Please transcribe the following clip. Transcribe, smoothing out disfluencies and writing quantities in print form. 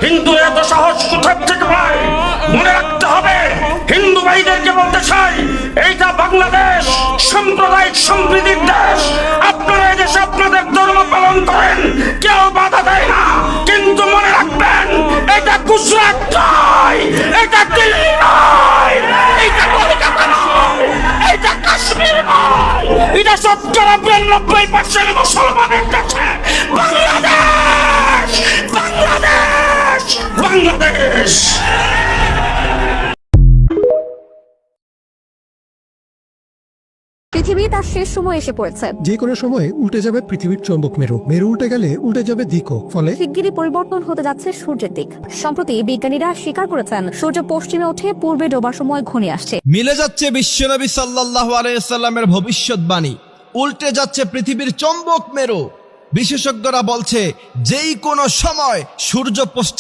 হিন্দু এত সাহস কোথার থেকে পায়? মনে রাখতে হবে, হিন্দু ভাইদেরকে বলতে চাই, এইটা বাংলাদেশ সাম্প্রদায়িক সম্প্রীতির দেশ। আপনারা এই দেশে আপনাদের ধর্ম পালন করেন, কেউ বাধা দেয় না, কিন্তু মনে রাখবেন এটা গুজরাট নয়, এটা দিল্লি নয়, এটা কলকাতা নয়, এটা কাশ্মীর নয়, এটা 90% মুসলমানের কাছে বাংলাদেশ, বাংলাদেশ, বাংলাদেশ। পৃথিবী তার শেষ সময় এসে পড়েছে। যে কোনো সময়ে উল্টে যাবে পৃথিবীর চৌম্বক মেরু। মেরু উল্টে গেলে উল্টে যাবে দিকও। ফলে শিগগিরই পরিবর্তন হতে যাচ্ছে সূর্যের দিক। সম্প্রতি বিজ্ঞানীরা স্বীকার করেছেন সূর্য পশ্চিমে ওঠে, পূর্বে ডোবার সময় ঘনিয়ে আসছে। মিলে যাচ্ছে বিশ্বনবী সাল্লাল্লাহু আলাইহি সাল্লামের ভবিষ্যৎবাণী, উল্টে যাচ্ছে পৃথিবীর চৌম্বক মেরু। বিশেষজ্ঞরা বলছে যেই কোনো সময় সূর্য পশ্চিম